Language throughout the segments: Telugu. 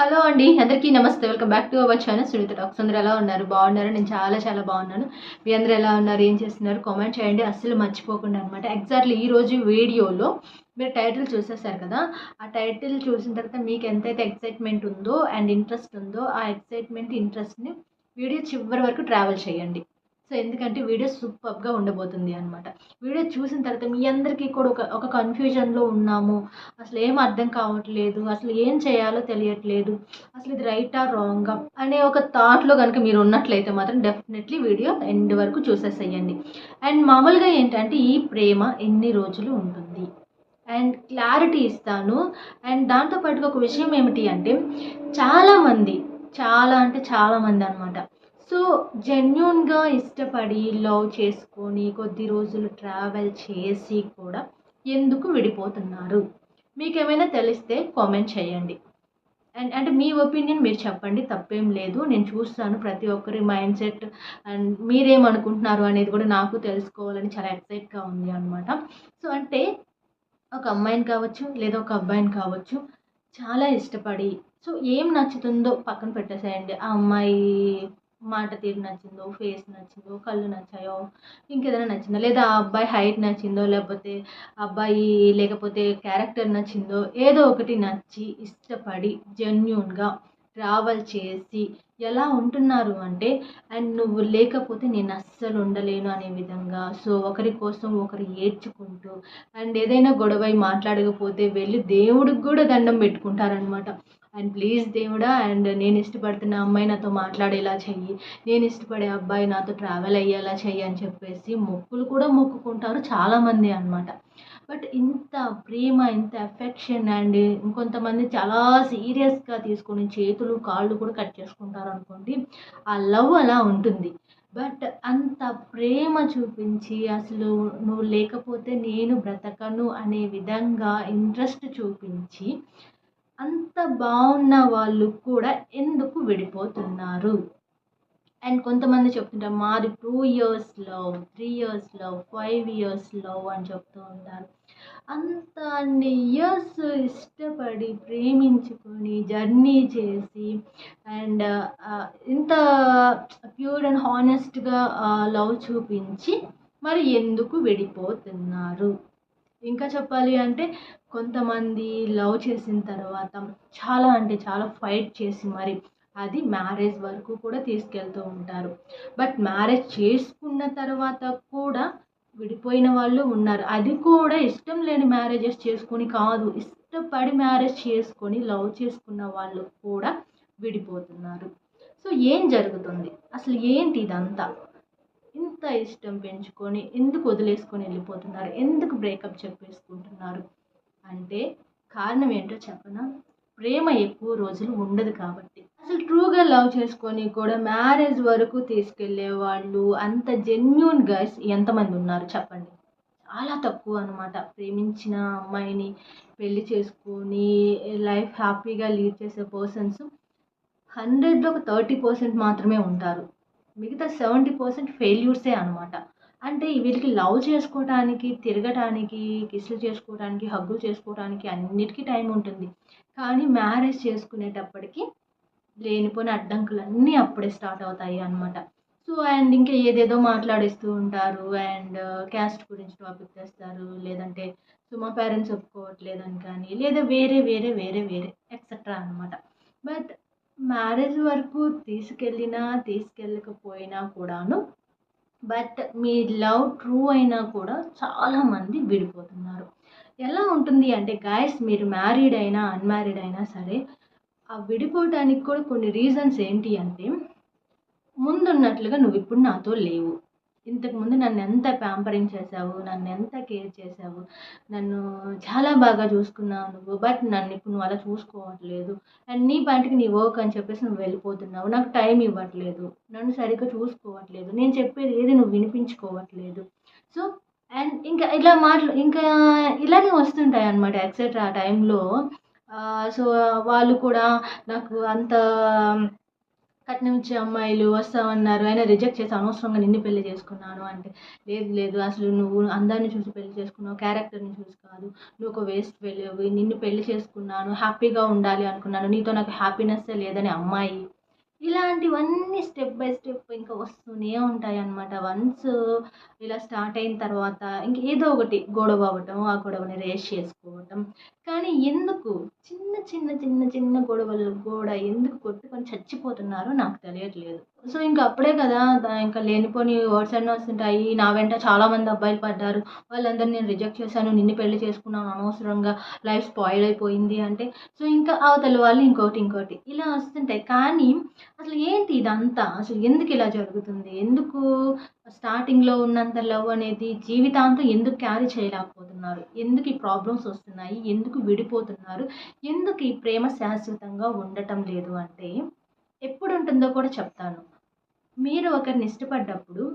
హలో అండి. అందరికీ నమస్తే. Welcome back to our channel Sunitha talks. అందరూ ఎలా ఉన్నారు? బాగున్నారా? నేను చాలా చాలా బాగున్నాను. మీ అందరూ ఎలా ఉన్నారు? ఏం చేస్తున్నారు? కామెంట్ చేయండి. అస్సలు మర్చిపోకుండా అనమాట. ఎగ్జాక్ట్లీ ఈరోజు వీడియోలో మీరు టైటిల్ చూసేసారు కదా! ఆ టైటిల్ చూసిన తర్వాత మీకు ఎంతైతే ఎక్సైట్మెంట్ ఉందో అండ్ ఇంట్రెస్ట్ ఉందో, ఆ ఎక్సైట్మెంట్, ఇంట్రెస్ట్‌ని వీడియో చివరి వరకు ట్రావెల్ చేయండి. సో, ఎందుకంటే వీడియో సూపర్బ్‌గా ఉండబోతుంది అనమాట. వీడియో చూసిన తర్వాత మీ అందరికీ కూడా ఒక కన్‌ఫ్యూజన్‌లో ఉన్నాము. అసలు ఏం అర్థం కావట్లేదు. అసలు ఏం చేయాలో తెలియట్లేదు. అసలు ఇది రైటా? రాంగా? అనే ఒక థాట్‌లో గనుక మీరు ఉన్నట్లయితే మాత్రం డెఫినెట్‌లీ వీడియో ఎండ్ వరకు చూసేసేయండి. అండ్ మామూలుగా ఏంటంటే ఈ ప్రేమ ఎన్ని రోజులు ఉంటుంది? అండ్ క్లారిటీ ఇస్తాను. అండ్ దాంతో పాటుగా ఒక విషయం ఏమిటి అంటే చాలామంది, చాలా అంటే చాలామంది అనమాట. సో, జెన్యూన్‌గా ఇష్టపడి, లవ్ చేసుకొని, కొద్ది రోజులు ట్రావెల్ చేసి కూడా ఎందుకు విడిపోతున్నారు? మీకేమైనా తెలిస్తే కామెంట్ చేయండి. అండ్ అంటే మీ ఒపీనియన్ మీరు చెప్పండి. తప్పేం లేదు. నేను చూస్తాను ప్రతి ఒక్కరి మైండ్ సెట్ అండ్ మీరేమనుకుంటున్నారు అనేది కూడా నాకు తెలుసుకోవాలని చాలా ఎక్సైట్‌గా ఉంది అనమాట. సో, అంటే ఒక అమ్మాయిని కావచ్చు, లేదా ఒక అబ్బాయిని కావచ్చు, చాలా ఇష్టపడి సో, ఏం నచ్చుతుందో పక్కన పెట్టేసేయండి. ఆ అమ్మాయి మాట తీరు నచ్చిందో, ఫేస్ నచ్చిందో, కళ్ళు నచ్చాయో, ఇంకేదైనా నచ్చిందో, లేదా ఆ అబ్బాయి హైట్ నచ్చిందో, లేకపోతే అబ్బాయి లేకపోతే క్యారెక్టర్ నచ్చిందో, ఏదో ఒకటి నచ్చి, ఇష్టపడి, జెన్యూన్‌గా ట్రావెల్ చేసి ఎలా ఉంటున్నారు అంటే అండ్ నువ్వు లేకపోతే నేను అస్సలు ఉండలేను అనే విధంగా. సో, ఒకరి కోసం ఒకరు ఏడ్చుకుంటూ అండ్ ఏదైనా గొడవై మాట్లాడకపోతే వెళ్ళి దేవుడికి గూడా దండం పెట్టుకుంటారనమాట. అండ్ ప్లీజ్ దేవుడా అండ్ నేను ఇష్టపడుతున్న అమ్మాయి నాతో మాట్లాడేలా చెయ్యి. నేను ఇష్టపడే అబ్బాయి నాతో ట్రావెల్ అయ్యేలా చెయ్యి అని చెప్పేసి మొక్కులు కూడా మొక్కుకుంటారు చాలామంది అనమాట. బట్ ఇంత ప్రేమ, ఇంత ఎఫెక్షన్ అండ్ ఇంకొంతమంది చాలా సీరియస్‌గా తీసుకొని చేతులు, కాళ్ళు కూడా కట్ చేసుకుంటారనుకోండి. ఆ లవ్ అలా ఉంటుంది. బట్ అంత ప్రేమ చూపించి అసలు నువ్వు లేకపోతే నేను బ్రతకను అనే విధంగా ఇంట్రెస్ట్ చూపించి అంత బావున్న వాళ్ళు కూడా ఎందుకు విడిపోతున్నారు? అండ్ కొంతమంది చెప్తుంటారు మాది 2 years love, 3 years love, 5 years love అని చెప్తూ ఉంటారు. అంత అన్ని ఇయర్స్ ఇష్టపడి, ప్రేమించుకొని, జర్నీ చేసి అండ్ ఇంత ప్యూర్ అండ్ హానెస్ట్‌గా లవ్ చూపించి మరి ఎందుకు విడిపోతున్నారు? ఇంకా చెప్పాలి అంటే కొంతమంది లవ్ చేసిన తర్వాత చాలా అంటే చాలా ఫైట్ చేసి మరి అది మ్యారేజ్ వరకు కూడా తీసుకెళ్తూ ఉంటారు. బట్ మ్యారేజ్ చేసుకున్న తర్వాత కూడా విడిపోయిన వాళ్ళు ఉన్నారు. అది కూడా ఇష్టం లేని మ్యారేజెస్ చేసుకొని కాదు. ఇష్టపడి మ్యారేజ్ చేసుకొని లవ్ చేసుకున్న వాళ్ళు కూడా విడిపోతున్నారు. సో, ఏం జరుగుతుంది? అసలు ఏంటి ఇదంతా? ఇంత ఇష్టం పెంచుకొని ఎందుకు వదిలేసుకొని వెళ్ళిపోతున్నారు? ఎందుకు బ్రేకప్ చెప్పేసుకుంటున్నారు? అంటే కారణం ఏంటో చెప్పనా? ప్రేమ ఎక్కువ రోజులు ఉండదు కాబట్టి. అసలు ట్రూగా లవ్ చేసుకొని కూడా మ్యారేజ్ వరకు తీసుకెళ్ళే వాళ్ళు అంత జెన్యూన్ గర్ల్స్ ఎంతమంది ఉన్నారు చెప్పండి? చాలా తక్కువ అనమాట. ప్రేమించిన అమ్మాయిని పెళ్లి చేసుకొని లైఫ్ హ్యాపీగా లీడ్ చేసే పర్సన్స్ 100లో ఒక 30% మాత్రమే ఉంటారు. మిగతా 70% ఫెయిల్యూర్సే అనమాట. అంటే వీళ్ళకి లవ్ చేసుకోవటానికి, తిరగటానికి, కిస్సులు చేసుకోవటానికి, హగ్గులు చేసుకోవటానికి అన్నిటికి టైం ఉంటుంది. కానీ మ్యారేజ్ చేసుకునేటప్పటికి లేనిపోని అడ్డంకులన్నీ అప్పుడే స్టార్ట్ అవుతాయి అనమాట. సో, అండ్ ఇంకా ఏదేదో మాట్లాడేస్తూ ఉంటారు. అండ్ క్యాస్ట్ గురించి టాపిక్ తెస్తారు. లేదంటే సో, మా పేరెంట్స్ ఒప్పుకోవట్లేదని కానీ, లేదా వేరే, వేరే, వేరే, వేరే ఎక్సెట్రా అనమాట. బట్ మ్యారేజ్ వరకు తీసుకెళ్ళినా, తీసుకెళ్ళకపోయినా కూడాను బట్ మీ లవ్ ట్రూ అయినా కూడా చాలామంది విడిపోతున్నారు. ఎలా ఉంటుంది అంటే గైస్ మీరు మ్యారీడ్ అయినా, అన్‌మ్యారీడ్ అయినా సరే, ఆ విడిపోవటానికి కూడా కొన్ని రీజన్స్ ఏంటి అంటే, ముందున్నట్లుగా నువ్విప్పుడు నాతో లేవు. ఇంతకుముందు నన్నెంత ప్యాంపరింగ్ చేశావు, నన్నెంత కేర్ చేశావు, నన్ను చాలా బాగా చూసుకున్నావు నువ్వు. బట్ నన్నిప్పుడు నువ్వు అలా చూసుకోవట్లేదు. అండ్ నీ పాటికి నీ వర్క్ అని చెప్పేసి నువ్వు వెళ్ళిపోతున్నావు. నాకు టైం ఇవ్వట్లేదు. నన్ను సరిగ్గా చూసుకోవట్లేదు. నేను చెప్పేది ఏది నువ్వు వినిపించుకోవట్లేదు. సో, అండ్ ఇంకా ఇలా ఇంకా ఇలానే వస్తుంటాయన్నమాట ఎక్సెట్రా ఆ టైంలో. సో, వాళ్ళు కూడా నాకు అంత కట్నం ఇచ్చే అమ్మాయిలు వస్తామన్నారు, అయినా రిజెక్ట్ చేసి అనవసరంగా నిన్ను పెళ్లి చేసుకున్నాను అంటే, లేదు లేదు అసలు నువ్వు అందాన్ని చూసి పెళ్లి చేసుకున్నావు, క్యారెక్టర్ని చూసి కాదు, నువ్వు ఒక వేస్ట్ వెళ్ళేవి, నిన్ను పెళ్లి చేసుకున్నాను, హ్యాపీగా ఉండాలి అనుకున్నాను, నీతో నాకు హ్యాపీనెస్సే లేదని అమ్మాయి. ఇలాంటివన్నీ స్టెప్ బై స్టెప్ ఇంకా వస్తూనే ఉంటాయన్నమాట. వన్స్ ఇలా స్టార్ట్ అయిన తర్వాత ఇంక ఏదో ఒకటి గొడవ అవ్వటం, ఆ గొడవని రేస్ చేసుకోవటం. కానీ ఎందుకు చిన్న చిన్న చిన్న చిన్న గొడవలు కూడా ఎందుకు కొట్టుకొని చచ్చిపోతున్నారో నాకు తెలియట్లేదు. సో, ఇంక అప్పుడే కదా ఇంకా లేనిపోని వర్డ్స్ అన్నీ వస్తుంటాయి. నా వెంట చాలామంది అబ్బాయిలు పడ్డారు. వాళ్ళందరిని నేను రిజెక్ట్ చేశాను. నిన్ను పెళ్లి చేసుకున్నాను అనవసరంగా, లైఫ్ స్పాయిల్ అయిపోయింది అంటే, సో, ఇంకా అవతల వాళ్ళు ఇంకోటి ఇలా వస్తుంటాయి. కానీ అసలు ఏంటి ఇదంతా? అసలు ఎందుకు ఇలా జరుగుతుంది? ఎందుకు స్టార్టింగ్‌లో ఉన్నంత లవ్ అనేది జీవితాంతం ఎందుకు క్యారీ చేయలేకపోతున్నారు? ఎందుకు ఈ ప్రాబ్లమ్స్ వస్తున్నాయి? ఎందుకు విడిపోతున్నారు? ఎందుకు ఈ ప్రేమ శాశ్వతంగా ఉండటం లేదు అంటే, ఎప్పుడుంటుందో కూడా చెప్తాను. మీరు ఒకరిని ఇష్టపడ్డప్పుడు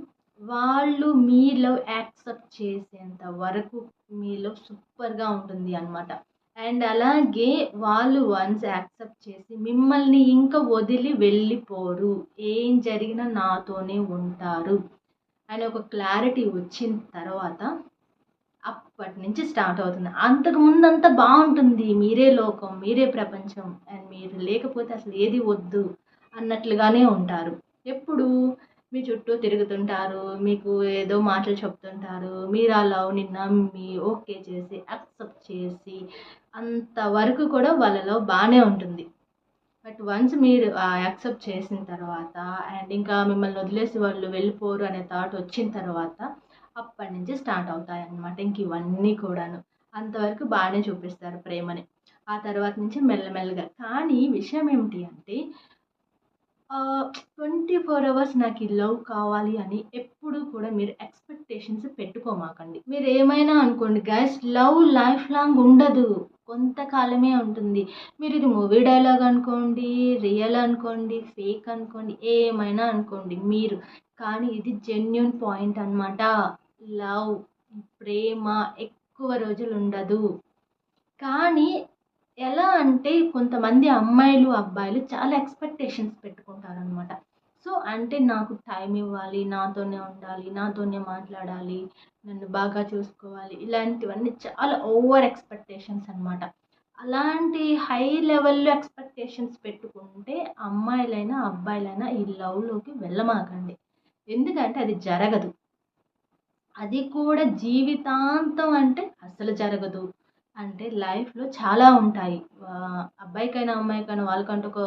వాళ్ళు మీ లవ్ యాక్సెప్ట్ చేసేంత వరకు మీ లవ్ సూపర్‌గా ఉంటుంది అన్నమాట. అండ్ అలాగే వాళ్ళు వన్స్ యాక్సెప్ట్ చేసి మిమ్మల్ని ఇంక వదిలి వెళ్ళిపోరు. ఏం జరిగినా నాతోనే ఉంటారు అని ఒక క్లారిటీ వచ్చిన తర్వాత అప్పటి నుంచి స్టార్ట్ అవుతుంది. అంతకు ముందంతా బావుంటుంది. మీరే లోకం, మీరే ప్రపంచం అండ్ మీరు లేకపోతే అసలు ఏది వద్దు అన్నట్లుగానే ఉంటారు. ఎప్పుడు మీ చుట్టూ తిరుగుతుంటారు. మీకు ఏదో మాటలు చెప్తుంటారు. మీరు ఆ లవ్‌ని నమ్మి, ఓకే చేసి, యాక్సెప్ట్ చేసి అంతవరకు కూడా వాళ్ళ లవ్ బానే ఉంటుంది. బట్ వన్స్ మీరు యాక్సెప్ట్ చేసిన తర్వాత అండ్ ఇంకా మిమ్మల్ని వదిలేసి వాళ్ళు వెళ్ళిపోరు అనే థాట్ వచ్చిన తర్వాత అప్పటి నుంచి స్టార్ట్ అవుతాయన్నమాట ఇంక ఇవన్నీ కూడాను. అంతవరకు బాగానే చూపిస్తారు ప్రేమని. ఆ తర్వాత నుంచి మెల్లమెల్లగా. కానీ విషయం ఏమిటి అంటే 24 అవర్స్ నాకు ఈ లవ్ కావాలి అని ఎప్పుడు కూడా మీరు ఎక్స్‌పెక్టేషన్స్ పెట్టుకోమాకండి. మీరేమైనా అనుకోండి గైస్, లవ్ లైఫ్ లాంగ్ ఉండదు. కొంతకాలమే ఉంటుంది. మీరిది మూవీ డైలాగ్ అనుకోండి, రియల్ అనుకోండి, ఫేక్ అనుకోండి, ఏమైనా అనుకోండి మీరు. కానీ ఇది జెన్యూన్ పాయింట్ అనమాట. లవ్, ప్రేమ ఎక్కువ రోజులుండదు. కానీ ఎలా అంటే కొంతమంది అమ్మాయిలు, అబ్బాయిలు చాలా ఎక్స్‌పెక్టేషన్స్ పెట్టుకుంటారనమాట. సో, అంటే నాకు టైం ఇవ్వాలి, నాతోనే ఉండాలి, నాతోనే మాట్లాడాలి, నన్ను బాగా చూసుకోవాలి. ఇలాంటివన్నీ చాలా ఓవర్ ఎక్స్‌పెక్టేషన్స్ అనమాట. అలాంటి హై లెవెల్‌లో ఎక్స్‌పెక్టేషన్స్ పెట్టుకుంటే అమ్మాయిలైనా, అబ్బాయిలైనా ఈ లవ్‌లోకి వెళ్ళమాకండి. ఎందుకంటే అది జరగదు. అది కూడా జీవితాంతం అంటే అస్సలు జరగదు. అంటే లైఫ్‌లో చాలా ఉంటాయి. అబ్బాయికైనా, అమ్మాయికైనా వాళ్ళకంటూ ఒక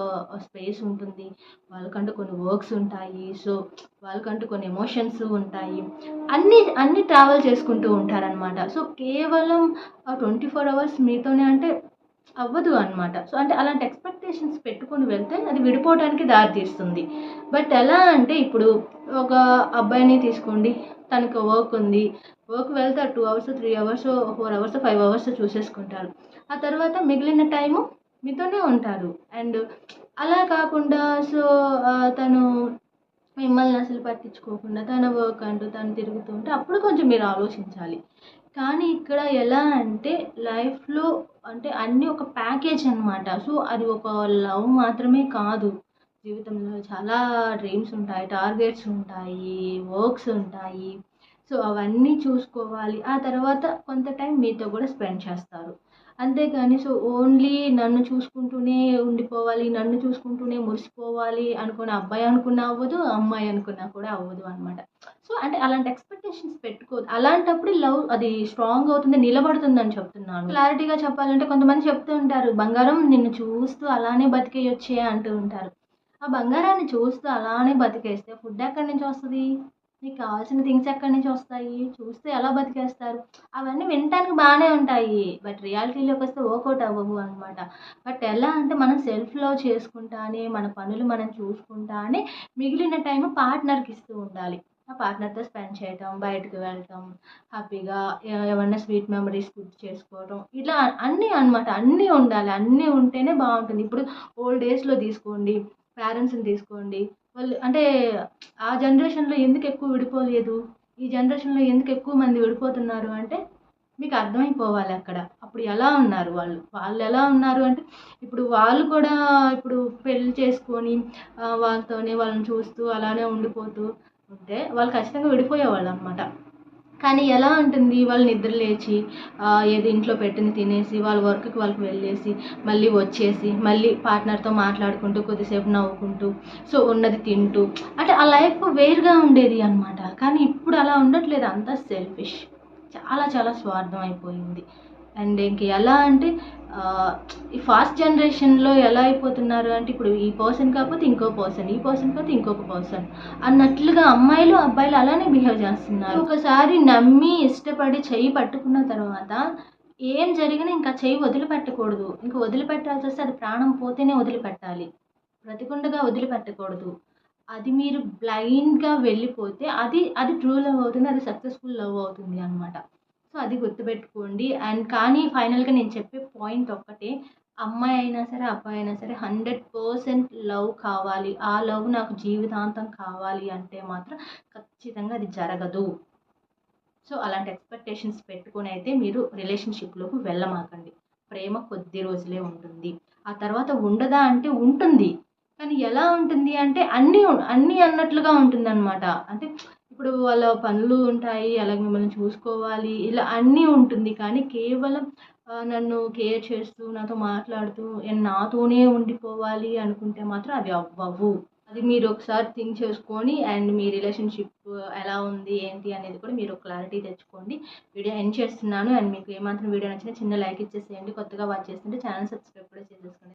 స్పేస్ ఉంటుంది. వాళ్ళకంటూ కొన్ని వర్క్స్ ఉంటాయి. సో, వాళ్ళకంటూ కొన్ని ఎమోషన్స్ ఉంటాయి. అన్నీ ట్రావెల్ చేసుకుంటూ ఉంటారనమాట. సో, కేవలం 24 అవర్స్ మీతోనే అంటే అవ్వదు అనమాట. సో, అంటే అలాంటి ఎక్స్‌పెక్టేషన్స్ పెట్టుకొని వెళ్తే అది విడిపోవడానికి దారి తీస్తుంది. బట్ ఎలా అంటే ఇప్పుడు ఒక అబ్బాయిని తీసుకోండి. తనకు వర్క్ ఉంది. వర్క్ వెళ్తారు 2 అవర్స్, 3 అవర్స్, 4 అవర్స్, 5 అవర్స్ చూసేసుకుంటారు. ఆ తర్వాత మిగిలిన టైము మీతోనే ఉంటారు. అండ్ అలా కాకుండా సో, తను మిమ్మల్ని అసలు పట్టించుకోకుండా తన వర్క్ అంటూ తను తిరుగుతూ ఉంటే అప్పుడు కొంచెం మీరు ఆలోచించాలి. కానీ ఇక్కడ ఎలా అంటే లైఫ్‌లో అంటే అన్నీ ఒక ప్యాకేజ్ అనమాట. సో, అది ఒక లవ్ మాత్రమే కాదు. జీవితంలో చాలా డ్రీమ్స్ ఉంటాయి, టార్గెట్స్ ఉంటాయి, వర్క్స్ ఉంటాయి. సో, అవన్నీ చూసుకోవాలి. ఆ తర్వాత కొంత టైం మీతో కూడా స్పెండ్ చేస్తారు. అంతేగాని సో, ఓన్లీ నన్ను చూసుకుంటూనే ఉండిపోవాలి, నన్ను చూసుకుంటూనే మురిసిపోవాలి అనుకున్న అబ్బాయి అనుకున్నా అవ్వదు, అమ్మాయి అనుకున్నా కూడా అవ్వదు అనమాట. సో, అంటే అలాంటి ఎక్స్‌పెక్టేషన్స్ పెట్టుకోవద్దు. అలాంటప్పుడు లవ్ అది స్ట్రాంగ్ అవుతుంది, నిలబడుతుందని చెప్తున్నాను. క్లారిటీగా చెప్పాలంటే కొంతమంది చెప్తూ ఉంటారు, "బంగారం నిన్ను చూస్తూ అలానే బతికేయొచ్చే" అంటూ ఉంటారు. ఆ బంగారాన్ని చూస్తూ అలానే బతికేస్తే ఫుడ్ ఎక్కడి నుంచి వస్తది? మీకు కావాల్సిన థింగ్స్ ఎక్కడి నుంచి వస్తాయి? చూస్తే ఎలా బతికేస్తారు? అవన్నీ వినటానికి బానే ఉంటాయి. బట్ రియాలిటీలోకొస్తే వర్కౌట్ అవ్వవు అనమాట. బట్ ఎలా అంటే మనం సెల్ఫ్ లవ్ చేసుకుంటానే, మన పనులు మనం చూసుకుంటానే మిగిలిన టైమ్ పార్ట్నర్‌కి ఇస్తూ ఉండాలి. ఆ పార్ట్నర్‌తో స్పెండ్ చేయటం, బయటకి వెళ్ళటం, హ్యాపీగా ఏమన్నా స్వీట్ మెమరీస్ గుర్తు చేసుకోవడం. ఇలా అన్నీ అనమాట. అన్నీ ఉండాలి. అన్నీ ఉంటేనే బావుంటుంది. ఇప్పుడు ఓల్డ్ ఏజ్‌లో తీసుకోండి, పేరెంట్స్‌ని తీసుకోండి. వాళ్ళు అంటే ఆ జనరేషన్‌లో ఎందుకు ఎక్కువ విడిపోలేదు? ఈ జనరేషన్‌లో ఎందుకు ఎక్కువ మంది విడిపోతున్నారు అంటే మీకు అర్థమైపోవాలి అక్కడ. అప్పుడు ఎలా ఉన్నారు వాళ్ళు? వాళ్ళు ఎలా ఉన్నారు అంటే, ఇప్పుడు వాళ్ళు కూడా ఇప్పుడు పెళ్లి చేసుకొని వాళ్ళతోనే వాళ్ళని చూస్తూ అలానే ఉండిపోతూ ఉంటే వాళ్ళు ఖచ్చితంగా విడిపోయేవాళ్ళనమాట. కానీ ఎలా ఉంటుంది, వాళ్ళు నిద్ర లేచి ఏదో ఇంట్లో పెట్టింది తినేసి వాళ్ళ వర్క్‌కి వాళ్ళకి వెళ్ళేసి మళ్ళీ వచ్చేసి మళ్ళీ పార్ట్నర్‌తో మాట్లాడుకుంటూ కొద్దిసేపు నవ్వుకుంటూ సో ఉన్నది తింటూ అంటే ఆ లైఫ్ వేరుగా ఉండేది అనమాట. కానీ ఇప్పుడు అలా ఉండట్లేదు. అంతా సెల్ఫిష్. చాలా చాలా స్వార్థం అయిపోయింది. అండ్ ఇంక ఎలా అంటే ఆహ్, ఈ ఫాస్ట్ జనరేషన్‌లో ఎలా అయిపోతున్నారు అంటే ఇప్పుడు ఈ పర్సన్ కాకపోతే ఇంకో పర్సన్, ఈ పర్సన్ కాకపోతే ఇంకొక పర్సన్ అన్నట్లుగా అమ్మాయిలు, అబ్బాయిలు అలానే బిహేవ్ చేస్తున్నారు. ఒకసారి నమ్మి, ఇష్టపడి చెయ్యి పట్టుకున్న తర్వాత ఏం జరిగినా ఇంకా చెయ్యి వదిలిపెట్టకూడదు. ఇంక వదిలిపెట్టాల్సొస్తే అది ప్రాణం పోతేనే వదిలిపెట్టాలి. బ్రతికుండగా వదిలిపెట్టకూడదు. అది మీరు బ్లైండ్‌గా వెళ్ళిపోతే అది ట్రూ లవ్ అవుతుంది. అది సక్సెస్‌ఫుల్ లవ్ అవుతుంది అనమాట. సో, అది గుర్తుపెట్టుకోండి. అండ్ కానీ ఫైనల్‌గా నేను చెప్పే పాయింట్ ఒక్కటే. అమ్మాయి అయినా సరే, అబ్బాయి అయినా సరే 100% లవ్ కావాలి. ఆ లవ్ నాకు జీవితాంతం కావాలి అంటే మాత్రం ఖచ్చితంగా అది జరగదు. సో, అలాంటి ఎక్స్‌పెక్టేషన్స్ పెట్టుకొనైతే మీరు రిలేషన్‌షిప్‌లోకి వెళ్ళమాకండి. ప్రేమ కొద్ది రోజులే ఉంటుంది. ఆ తర్వాత ఉండదా అంటే ఉంటుంది. కానీ ఎలా ఉంటుంది అంటే అన్నీ అన్నట్లుగా ఉంటుందనమాట. అంటే ఇప్పుడు వాళ్ళ పనులు ఉంటాయి. అలాగే మిమ్మల్ని చూసుకోవాలి. ఇలా అన్నీ ఉంటుంది. కానీ కేవలం నన్ను కేర్ చేస్తూ, నాతో మాట్లాడుతూ, నాతోనే ఉండిపోవాలి అనుకుంటే మాత్రం అవి అవ్వవు. అది మీరు ఒకసారి థింక్ చేసుకొని అండ్ మీ రిలేషన్‌షిప్ ఎలా ఉంది, ఏంటి అనేది కూడా మీరు క్లారిటీ తెచ్చుకోండి. వీడియో ఎండ్ చేస్తున్నాను. అండ్ మీకు ఏమాత్రం వీడియో నచ్చినా చిన్న లైక్ ఇచ్చేసేయండి. కొత్తగా వాచ్ చేస్తుంటే ఛానల్ సబ్స్క్రైబ్ కూడా చేసేసుకోండి.